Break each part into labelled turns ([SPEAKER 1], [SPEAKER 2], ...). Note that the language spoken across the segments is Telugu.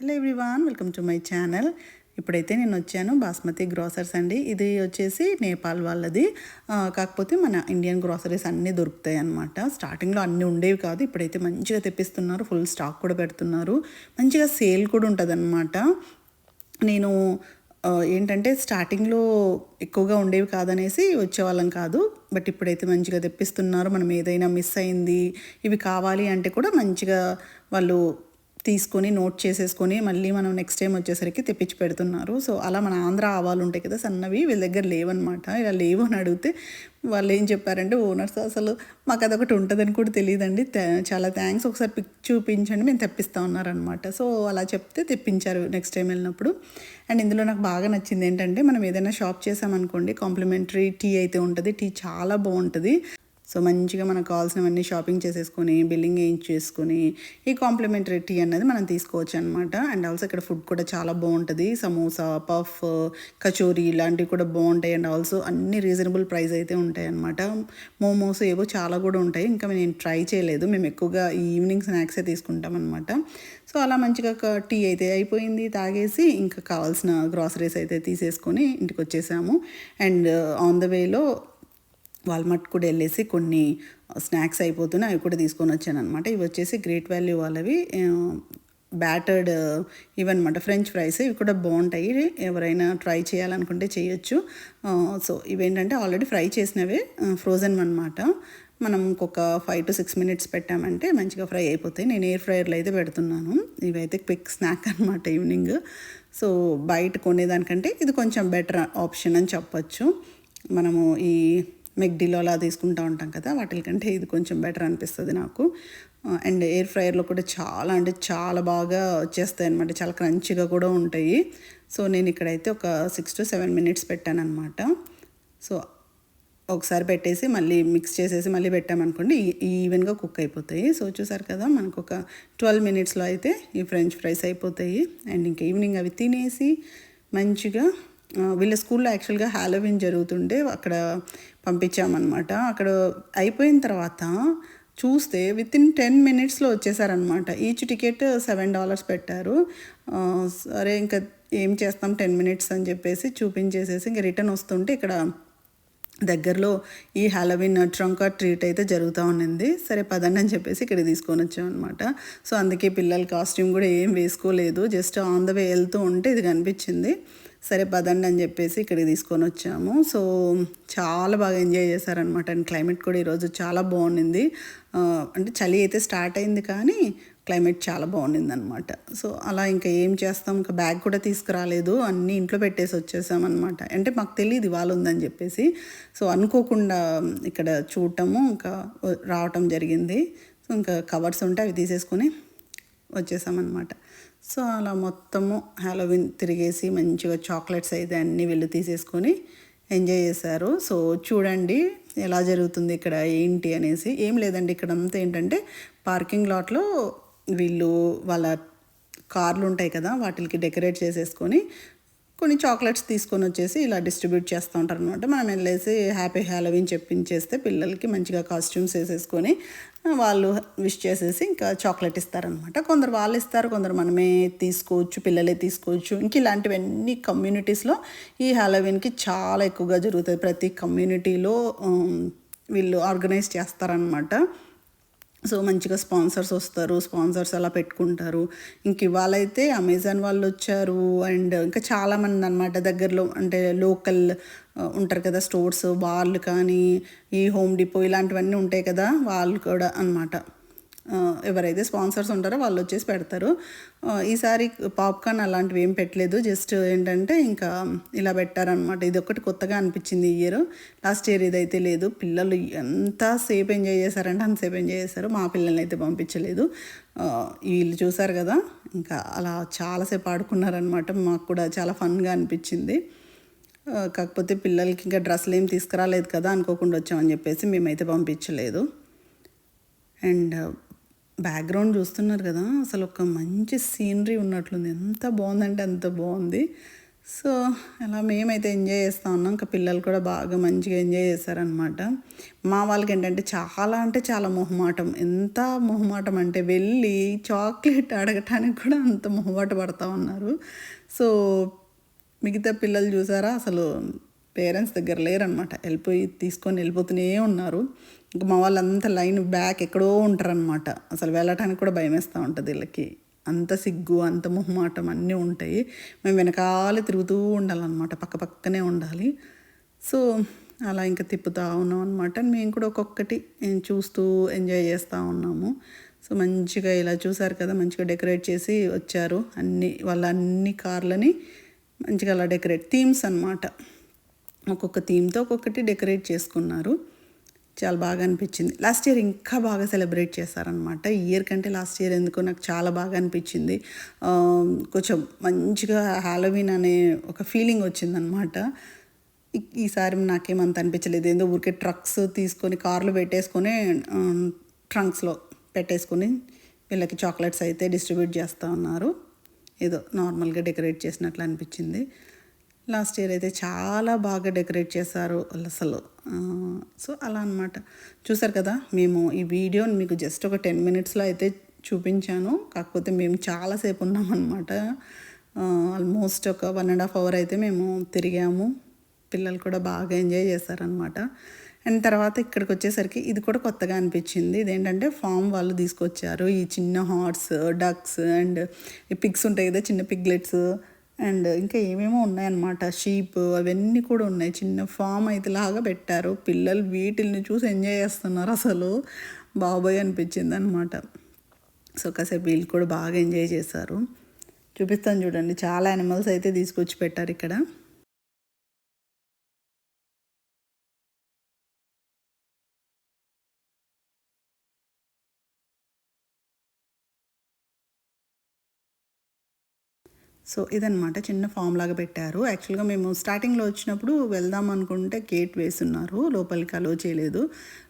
[SPEAKER 1] Hello everyone, welcome to my channel. ఇప్పుడైతే నేను వచ్చాను బాస్మతి గ్రాసరీస్ అండి. ఇది వచ్చేసి నేపాల్ వాళ్ళది. కాకపోతే మన ఇండియన్ గ్రాసరీస్ అన్నీ దొరుకుతాయి అన్నమాట. స్టార్టింగ్లో అన్నీ ఉండేవి కాదు, ఇప్పుడైతే మంచిగా తెప్పిస్తున్నారు. ఫుల్ స్టాక్ కూడా పెడుతున్నారు. మంచిగా సేల్ కూడా ఉంటుంది అన్నమాట. నేను ఏంటంటే స్టార్టింగ్లో ఎక్కువగా ఉండేవి కాదనేసి వచ్చేవాళ్ళం కాదు. బట్ ఇప్పుడైతే మంచిగా తెప్పిస్తున్నారు. మనం ఏదైనా మిస్ అయింది, ఇవి కావాలి అంటే కూడా మంచిగా వాళ్ళు తీసుకొని నోట్ చేసేసుకొని మళ్ళీ మనం నెక్స్ట్ టైం వచ్చేసరికి తెప్పించి పెడుతున్నారు. సో అలా మన ఆంధ్ర ఆవాలు ఉంటాయి కదా సన్నవి, వీళ్ళ దగ్గర లేవన్నమాట. ఇలా లేవు అని అడిగితే వాళ్ళు ఏం చెప్పారంటే, ఓనర్స్ అసలు మాకు అదొకటి ఉంటుందని కూడా తెలియదండి, చాలా థ్యాంక్స్, ఒకసారి పిక్ చూపించండి, మేము తెప్పిస్తా ఉన్నారనమాట. సో అలా చెప్తే తెప్పించారు నెక్స్ట్ టైం వెళ్ళినప్పుడు. అండ్ ఇందులో నాకు బాగా నచ్చింది ఏంటంటే, మనం ఏదైనా షాప్ చేసామనుకోండి, కాంప్లిమెంటరీ టీ అయితే ఉంటుంది. టీ చాలా బాగుంటుంది. సో మంచిగా మనకు కావాల్సినవన్నీ షాపింగ్ చేసేసుకొని బిల్లింగ్ వేయించేసుకొని ఈ కాంప్లిమెంటరీ టీ అన్నది మనం తీసుకోవచ్చు అనమాట. అండ్ ఆల్సో ఇక్కడ ఫుడ్ కూడా చాలా బాగుంటుంది. సమోసా, పఫ్, కచోరీ ఇలాంటివి కూడా బాగుంటాయి. అండ్ ఆల్సో అన్ని రీజనబుల్ ప్రైస్ అయితే ఉంటాయి అనమాట. మోమోస్ ఏవో చాలా కూడా ఉంటాయి. ఇంకా నేను ట్రై చేయలేదు, మేము ఎక్కువగా ఈ ఈవినింగ్ స్నాక్సే తీసుకుంటాం అనమాట. సో అలా మంచిగా టీ అయితే అయిపోయింది, తాగేసి ఇంకా కావాల్సిన గ్రాసరీస్ అయితే తీసేసుకొని ఇంటికి వచ్చేసాము. అండ్ ఆన్ ద వేలో వాల్మార్ట్ కూడా వెళ్ళేసి కొన్ని స్నాక్స్ అయిపోతున్నాయి, అవి కూడా తీసుకొని వచ్చాను అనమాట. ఇవి వచ్చేసి గ్రేట్ వాల్యూ వాళ్ళవి బ్యాటర్డ్ ఇవన్నమాట, ఫ్రెంచ్ ఫ్రైస్. ఇవి కూడా బాగుంటాయి, ఎవరైనా ట్రై చేయాలనుకుంటే చేయొచ్చు. సో ఇవేంటంటే ఆల్రెడీ ఫ్రై చేసినవే, ఫ్రోజన్ అనమాట. మనం ఇంకొక 5 to 6 minutes పెట్టామంటే మంచిగా ఫ్రై అయిపోతాయి. నేను ఎయిర్ ఫ్రైయర్లో అయితే పెడుతున్నాను. ఇవైతే క్విక్ స్నాక్ అనమాట ఈవినింగ్. సో బయట కొనేదానికంటే ఇది కొంచెం బెటర్ ఆప్షన్ అని చెప్పచ్చు. మనము ఈ మెక్డీలో అలా తీసుకుంటూ ఉంటాం కదా, వాటికంటే ఇది కొంచెం బెటర్ అనిపిస్తుంది నాకు. అండ్ ఎయిర్ ఫ్రైయర్లో కూడా చాలా అంటే చాలా బాగా వచ్చేస్తాయి అనమాట, చాలా క్రంచిగా కూడా ఉంటాయి. సో నేను ఇక్కడైతే ఒక 6 to 7 minutes పెట్టాను అనమాట. సో ఒకసారి పెట్టేసి మళ్ళీ మిక్స్ చేసేసి మళ్ళీ పెట్టామనుకోండి, ఈవెన్గా కుక్ అయిపోతాయి. సో చూసారు కదా, మనకు ఒక 12 minutesలో అయితే ఈ ఫ్రెంచ్ ఫ్రైస్ అయిపోతాయి. అండ్ ఇంకా ఈవినింగ్ అవి తినేసి మంచిగా వీళ్ళ స్కూల్లో యాక్చువల్గా హాలోవిన్ జరుగుతుంటే అక్కడ పంపించామన్నమాట. అక్కడ అయిపోయిన తర్వాత చూస్తే వితిన్ 10 minutesలో వచ్చేసారనమాట. ఈచ్ టికెట్ $7 పెట్టారు. సరే ఇంకా ఏం చేస్తాం 10 minutes అని చెప్పేసి చూపించేసేసి ఇంకా రిటర్న్ వస్తుంటే ఇక్కడ దగ్గరలో ఈ హాలోవిన్ ట్రంక్ ఆర్ ట్రీట్ అయితే జరుగుతూ ఉండింది. సరే పదండి అని చెప్పేసి ఇక్కడ తీసుకొని వచ్చామన్నమాట. సో అందుకే పిల్లల కాస్ట్యూమ్ కూడా ఏం వేసుకోలేదు, జస్ట్ ఆన్ ద వే వెళ్తూ ఉంటే ఇది కనిపించింది. సరే పదండి అని చెప్పేసి ఇక్కడికి తీసుకొని వచ్చాము. సో చాలా బాగా ఎంజాయ్ చేశారనమాట. అండ్ క్లైమేట్ కూడా ఈరోజు చాలా బాగుండింది. అంటే చలి అయితే స్టార్ట్ అయింది కానీ క్లైమేట్ చాలా బాగుండింది అనమాట. సో అలా ఇంకా ఏం చేస్తాం, ఇంకా బ్యాగ్ కూడా తీసుకురాలేదు, అన్నీ ఇంట్లో పెట్టేసి వచ్చేసామన్నమాట. అంటే మాకు తెలియదు ఇవాళ ఉందని చెప్పేసి. సో అనుకోకుండా ఇక్కడ చూడటము ఇంకా రావటం జరిగింది. సో ఇంకా కవర్స్ ఉంటే అవి తీసేసుకొని వచ్చేసామన్నమాట. సో అలా మొత్తము హాలోవిన్ తిరిగేసి మంచిగా చాక్లెట్స్ అయితే అన్నీ వీళ్ళు తీసేసుకొని ఎంజాయ్ చేశారు. సో చూడండి ఎలా జరుగుతుంది ఇక్కడ ఏంటి అనేసి. ఏం లేదండి, ఇక్కడ అంతా ఏంటంటే పార్కింగ్ లాట్లో వీళ్ళు వాళ్ళ కార్లు ఉంటాయి కదా, వాటికి డెకరేట్ చేసేసుకొని కొన్ని చాక్లెట్స్ తీసుకొని వచ్చేసి ఇలా డిస్ట్రిబ్యూట్ చేస్తూ ఉంటారు అనమాట. మనం వెళ్ళేసి హ్యాపీ హాలోవిన్ చెప్పించేస్తే పిల్లలకి మంచిగా కాస్ట్యూమ్స్ వేసేసుకొని వాళ్ళు విష్ చేసేసి ఇంకా చాక్లెట్ ఇస్తారనమాట. కొందరు వాళ్ళు ఇస్తారు, కొందరు మనమే తీసుకోవచ్చు, పిల్లలే తీసుకోవచ్చు. ఇంక ఇలాంటివన్నీ కమ్యూనిటీస్లో ఈ హాలోవిన్కి చాలా ఎక్కువగా జరుగుతుంది. ప్రతి కమ్యూనిటీలో వీళ్ళు ఆర్గనైజ్ చేస్తారనమాట. సో మంచిగా స్పాన్సర్స్ వస్తారు, స్పాన్సర్స్ అలా పెట్టుకుంటారు. ఇంక ఇవాళైతే అమెజాన్ వాళ్ళు వచ్చారు. అండ్ ఇంకా చాలామంది అనమాట దగ్గరలో, అంటే లోకల్ ఉంటారు కదా స్టోర్స్, వాళ్ళు కానీ ఈ హోమ్ డిపో ఇలాంటివన్నీ ఉంటాయి కదా, వాళ్ళు కూడా అనమాట. ఎవరైతే స్పాన్సర్స్ ఉంటారో వాళ్ళు వచ్చేసి పెడతారు. ఈసారి పాప్కార్న్ అలాంటివి ఏం పెట్టలేదు, జస్ట్ ఏంటంటే ఇంకా ఇలా పెట్టారనమాట. ఇది ఒకటి కొత్తగా అనిపించింది ఈ ఇయర్. లాస్ట్ ఇయర్ ఇదైతే లేదు. పిల్లలు ఎంతసేపు ఎంజాయ్ చేశారంటే అంతసేపు ఎంజాయ్ చేశారు. మా పిల్లల్ని అయితే పంపించలేదు. వీళ్ళు చూసారు కదా, ఇంకా అలా చాలాసేపు ఆడుకున్నారనమాట. మాకు కూడా చాలా ఫన్గా అనిపించింది. కాకపోతే పిల్లలకి ఇంకా డ్రెస్సులు ఏం తీసుకురాలేదు కదా, అనుకోకుండా వచ్చామని చెప్పేసి మేమైతే పంపించలేదు. అండ్ బ్యాక్గ్రౌండ్ చూస్తున్నారు కదా, అసలు ఒక మంచి సీనరీ ఉన్నట్లుంది, ఎంత బాగుందంటే అంత బాగుంది. సో అలా మేమైతే ఎంజాయ్ చేస్తూ ఉన్నాం. ఇంకా పిల్లలు కూడా బాగా మంచిగా ఎంజాయ్ చేశారనమాట. మా వాళ్ళకి ఏంటంటే చాలా అంటే చాలా మొహమాటం. ఎంత మొహమాటం అంటే వెళ్ళి చాక్లెట్ అడగటానికి కూడా అంత మొహమాట పడతా ఉన్నారు. సో మిగతా పిల్లలు చూసారా అసలు పేరెంట్స్ దగ్గర లేరనమాట. తీసుకొని వెళ్ళిపోతూనే ఉన్నారు. ఇంక మా వాళ్ళంతా లైన్ బ్యాక్ ఎక్కడో ఉంటారనమాట. అసలు వెళ్ళటానికి కూడా భయమేస్తూ ఉంటుంది వీళ్ళకి. అంత సిగ్గు, అంత మొహమాటం అన్నీ ఉంటాయి. మేము వెనకాలే తిరుగుతూ ఉండాలన్నమాట. పక్క పక్కనే ఉండాలి. సో అలా ఇంకా తిప్పుతూ ఉన్నాం అనమాట. మేము కూడా ఒక్కొక్కటి చూస్తూ ఎంజాయ్ చేస్తూ ఉన్నాము. సో మంచిగా ఇలా చూసారు కదా, మంచిగా డెకరేట్ చేసి వచ్చారు. అన్ని కార్లని మంచిగా అలా థీమ్స్ అనమాట. ఒక్కొక్క థీమ్తో ఒక్కొక్కటి డెకరేట్ చేసుకున్నారు. చాలా బాగా అనిపించింది. లాస్ట్ ఇయర్ ఇంకా బాగా సెలబ్రేట్ చేశారనమాట. ఈ ఇయర్ కంటే లాస్ట్ ఇయర్ ఎందుకో నాకు చాలా బాగా అనిపించింది. కొంచెం మంచిగా హాలోవీన్ అనే ఒక ఫీలింగ్ వచ్చిందనమాట. ఈసారి నాకేమంత అనిపించలేదు. ఏందో ఊరికే ట్రక్స్ తీసుకొని కార్లు పెట్టేసుకొని ట్రంక్స్లో పెట్టేసుకొని వీళ్ళకి చాక్లెట్స్ అయితే డిస్ట్రిబ్యూట్ చేస్తూ ఉన్నారు. ఏదో నార్మల్గా డెకరేట్ చేసినట్లు అనిపించింది. లాస్ట్ ఇయర్ అయితే చాలా బాగా డెకరేట్ చేశారు అసలు. సో అలా అనమాట. చూసారు కదా, మేము ఈ వీడియోని మీకు జస్ట్ ఒక 10 మినిట్స్లో అయితే చూపించాను. కాకపోతే మేము చాలాసేపు ఉన్నామన్నమాట. ఆల్మోస్ట్ ఒక 1.5 అవర్ అయితే మేము తిరిగాము. పిల్లలు కూడా బాగా ఎంజాయ్ చేశారనమాట. అండ్ తర్వాత ఇక్కడికి వచ్చేసరికి ఇది కూడా కొత్తగా అనిపించింది. ఇదేంటంటే ఫామ్ వాళ్ళు తీసుకొచ్చారు. ఈ చిన్న హార్స్, డక్స్ అండ్ ఈ పిగ్స్ ఉంటాయి కదా, చిన్న పిగ్లెట్స్ అండ్ ఇంకా ఏమేమో ఉన్నాయన్నమాట. షీప్ అవన్నీ కూడా ఉన్నాయి. చిన్న ఫామ్ అయితే లాగా పెట్టారు. పిల్లలు వీటిల్ని చూసి ఎంజాయ్ చేస్తున్నారు. అసలు బాబోయ్ అనిపించింది అనమాట. సో కాసేపు వీళ్ళు కూడా బాగా ఎంజాయ్ చేశారు. చూపిస్తాను చూడండి, చాలా యానిమల్స్ అయితే తీసుకొచ్చి పెట్టారు ఇక్కడ. సో ఇదనమాట, చిన్న ఫామ్ లాగా పెట్టారు. యాక్చువల్గా మేము స్టార్టింగ్లో వచ్చినప్పుడు వెళ్దాం అనుకుంటే గేట్ వేసున్నారు, లోపలికి అలో చేయలేదు.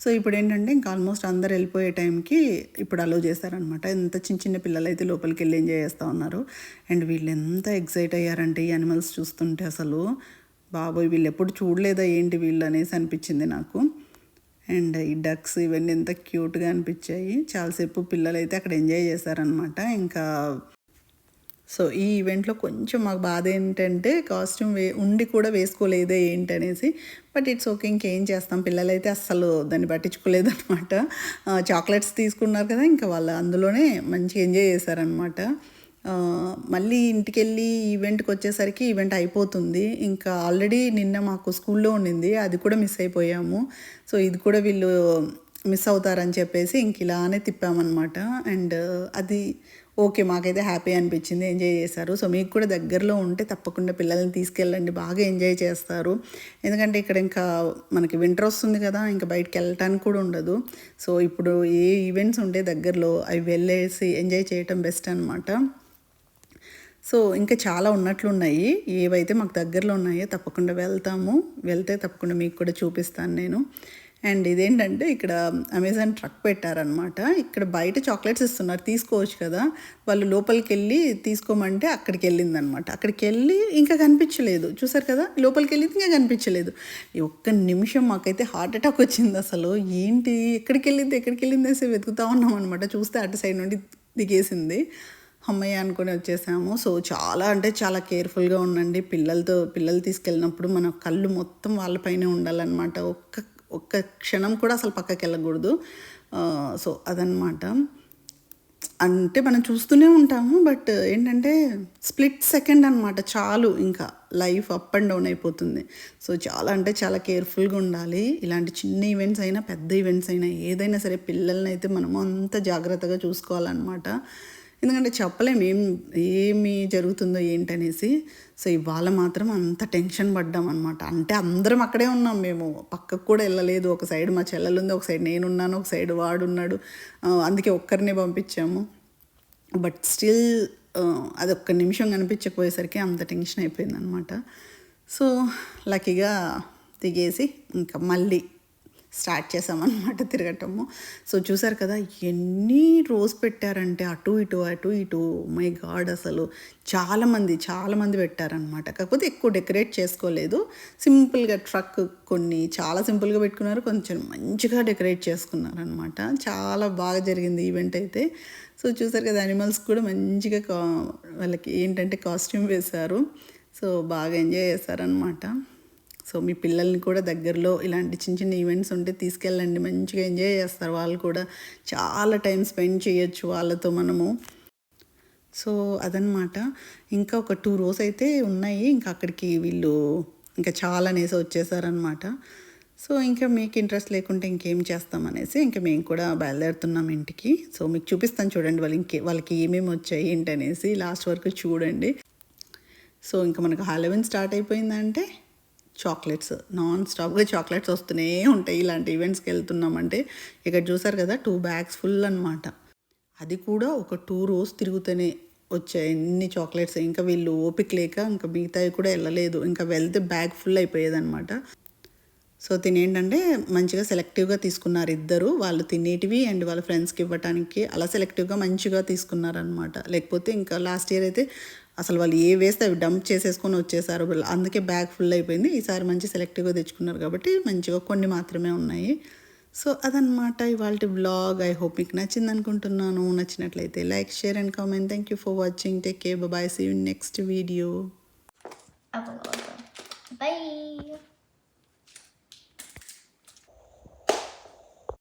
[SPEAKER 1] సో ఇప్పుడు ఏంటంటే ఇంకా ఆల్మోస్ట్ అందరు వెళ్ళిపోయే టైంకి ఇప్పుడు అలో చేస్తారనమాట. ఎంత చిన్న చిన్న పిల్లలు అయితే లోపలికి వెళ్ళి ఎంజాయ్ చేస్తూ ఉన్నారు. అండ్ వీళ్ళు ఎంత ఎక్సైట్ అయ్యారంటే ఈ యానిమల్స్ చూస్తుంటే అసలు బాబోయ్ వీళ్ళు ఎప్పుడు చూడలేదా ఏంటి వీళ్ళు అనేసి అనిపించింది నాకు. అండ్ ఈ డక్స్ ఇవన్నీ ఎంత క్యూట్గా అనిపించాయి. చాలాసేపు పిల్లలు అయితే అక్కడ ఎంజాయ్ చేశారనమాట. ఇంకా సో ఈ ఈవెంట్లో కొంచెం మాకు బాధ ఏంటంటే కాస్ట్యూమ్ ఉండి కూడా వేసుకోలేదే ఏంటనేసి. బట్ ఇట్స్ ఓకే, ఇంకేం చేస్తాం. పిల్లలైతే అస్సలు దాన్ని పట్టించుకోలేదనమాట. చాక్లెట్స్ తీసుకున్నారు కదా, ఇంకా వాళ్ళు అందులోనే మంచిగా ఎంజాయ్ చేశారనమాట. మళ్ళీ ఇంటికి వెళ్ళి ఈవెంట్కి వచ్చేసరికి ఈవెంట్ అయిపోతుంది. ఇంకా ఆల్రెడీ నిన్న మాకు స్కూల్లో ఉండింది, అది కూడా మిస్ అయిపోయాము. సో ఇది కూడా వీళ్ళు మిస్ అవుతారని చెప్పేసి ఇంక ఇలానే తిప్పామన్నమాట. అండ్ అది ఓకే, మాకైతే హ్యాపీ అనిపించింది, ఎంజాయ్ చేశారు. సో మీకు కూడా దగ్గరలో ఉంటే తప్పకుండా పిల్లల్ని తీసుకెళ్ళండి, బాగా ఎంజాయ్ చేస్తారు. ఎందుకంటే ఇక్కడ ఇంకా మనకి వింటర్ వస్తుంది కదా, ఇంకా బయటకు వెళ్ళటానికి కూడా ఉండదు. సో ఇప్పుడు ఏ ఈవెంట్స్ ఉంటే దగ్గరలో అవి వెళ్ళేసి ఎంజాయ్ చేయటం బెస్ట్ అనమాట. సో ఇంకా చాలా ఉన్నట్లున్నాయి. ఏవైతే మాకు దగ్గరలో ఉన్నాయో తప్పకుండా వెళ్తే తప్పకుండా మీకు కూడా చూపిస్తాను నేను. అండ్ ఇదేంటంటే ఇక్కడ అమెజాన్ ట్రక్ పెట్టారనమాట. ఇక్కడ బయట చాక్లెట్స్ ఇస్తున్నారు, తీసుకోవచ్చు కదా. వాళ్ళు లోపలికి వెళ్ళి తీసుకోమంటే అక్కడికి వెళ్ళిందనమాట. అక్కడికి వెళ్ళి ఇంకా కనిపించలేదు. చూసారు కదా, లోపలికి వెళ్ళి ఇంకా కనిపించలేదు. ఈ ఒక్క నిమిషం మాకైతే హార్ట్ అటాక్ వచ్చింది. అసలు ఏంటి, ఎక్కడికి వెళ్ళింది వేసి వెతుకుతా ఉన్నాం అనమాట. చూస్తే అటు సైడ్ నుండి దిగేసింది. అమ్మయ్య అనుకుని వచ్చేసాము. సో చాలా అంటే చాలా కేర్ఫుల్గా ఉండండి. పిల్లలు తీసుకెళ్ళినప్పుడు మన కళ్ళు మొత్తం వాళ్ళపైనే ఉండాలన్నమాట. ఒక్క క్షణం కూడా అసలు పక్కకి వెళ్ళకూడదు. సో అదనమాట. అంటే మనం చూస్తూనే ఉంటాము, బట్ ఏంటంటే స్ప్లిట్ సెకండ్ అనమాట, చాలు ఇంకా లైఫ్ అప్ అండ్ డౌన్ అయిపోతుంది. సో చాలా అంటే చాలా కేర్ఫుల్గా ఉండాలి. ఇలాంటి చిన్న ఈవెంట్స్ అయినా పెద్ద ఈవెంట్స్ అయినా ఏదైనా సరే పిల్లల్ని అయితే మనము అంత జాగ్రత్తగా చూసుకోవాలన్నమాట. ఎందుకంటే చెప్పలేము ఏమి జరుగుతుందో ఏంటనేసి. సో ఇవాళ మాత్రం అంత టెన్షన్ పడ్డాం అనమాట. అంటే అందరం అక్కడే ఉన్నాం, మేము పక్కకు కూడా వెళ్ళలేదు. ఒక సైడ్ మా చెల్లెలు ఉంది, ఒక సైడ్ నేనున్నాను, ఒక సైడ్ వాడున్నాడు. అందుకే ఒక్కరినే పంపించాము. బట్ స్టిల్ అది ఒక్క నిమిషం కనిపించకపోయేసరికి అంత టెన్షన్ అయిపోయింది అనమాట. సో లక్కీగా దిగేసి ఇంకా మళ్ళీ స్టార్ట్ చేసామన్నమాట తిరగటము. సో చూసారు కదా ఎన్ని రోస్ పెట్టారంటే అటు ఇటు మై గాడ్ అసలు చాలామంది పెట్టారనమాట. కాకపోతే ఎక్కువ డెకరేట్ చేసుకోలేదు. సింపుల్గా ట్రక్ కొన్ని చాలా సింపుల్గా పెట్టుకున్నారు, కొంచెం మంచిగా డెకరేట్ చేసుకున్నారనమాట. చాలా బాగా జరిగింది ఈవెంట్ అయితే. సో చూసారు కదా యానిమల్స్ కూడా మంచిగా వాళ్ళకి ఏంటంటే కాస్ట్యూమ్ వేశారు. సో బాగా ఎంజాయ్ చేశారనమాట. సో మీ పిల్లల్ని కూడా దగ్గరలో ఇలాంటి చిన్న ఈవెంట్స్ ఉంటే తీసుకెళ్ళండి, మంచిగా ఎంజాయ్ చేస్తారు వాళ్ళు కూడా. చాలా టైం స్పెండ్ చేయొచ్చు వాళ్ళతో మనము. సో అదనమాట. ఇంకా ఒక 2 rows అయితే ఉన్నాయి. ఇంకా అక్కడికి వీళ్ళు ఇంకా చాలా అనేసి వచ్చేసారనమాట. సో ఇంకా మీకు ఇంట్రెస్ట్ లేకుంటే ఇంకేం చేస్తామనేసి ఇంకా మేము కూడా బయలుదేరుతున్నాం ఇంటికి. సో మీకు చూపిస్తాను చూడండి వాళ్ళకి ఏమేమి వచ్చాయి ఏంటనేసి, లాస్ట్ వరకు చూడండి. సో ఇంకా మనకు హాలోవీన్ స్టార్ట్ అయిపోయిందంటే చాక్లెట్స్, నాన్ స్టాప్గా చాక్లెట్స్ వస్తూనే ఉంటాయి ఇలాంటి ఈవెంట్స్కి వెళ్తున్నామంటే. ఇక్కడ చూసారు కదా 2 bags ఫుల్ అనమాట. అది కూడా ఒక 2 rows తిరుగుతూనే వచ్చాయి ఎన్ని చాక్లెట్స్. ఇంకా వీళ్ళు ఓపిక లేక ఇంకా మిగతావి కూడా వెళ్ళలేదు, ఇంకా వెళ్తే బ్యాగ్ ఫుల్ అయిపోయేదన్నమాట. సో తినేంటంటే మంచిగా సెలెక్టివ్గా తీసుకున్నారు ఇద్దరు, వాళ్ళు తినేటివి అండ్ వాళ్ళ ఫ్రెండ్స్కి ఇవ్వటానికి అలా సెలెక్టివ్గా మంచిగా తీసుకున్నారనమాట. లేకపోతే ఇంకా లాస్ట్ ఇయర్ అయితే అసలు వాళ్ళు ఏ వేస్తే అవి డంప్ చేసేసుకొని వచ్చేసారు, అందుకే బ్యాగ్ ఫుల్ అయిపోయింది. ఈసారి మంచి సెలెక్టివ్గా తెచ్చుకున్నారు కాబట్టి మంచిగా కొన్ని మాత్రమే ఉన్నాయి. సో అదనమాట ఇవాళ వ్లాగ్. ఐ హోప్ మీకు నచ్చింది అనుకుంటున్నాను. నచ్చినట్లయితే like, share and comment. Thank you for watching. Take care, bye, see you next video.
[SPEAKER 2] Bye.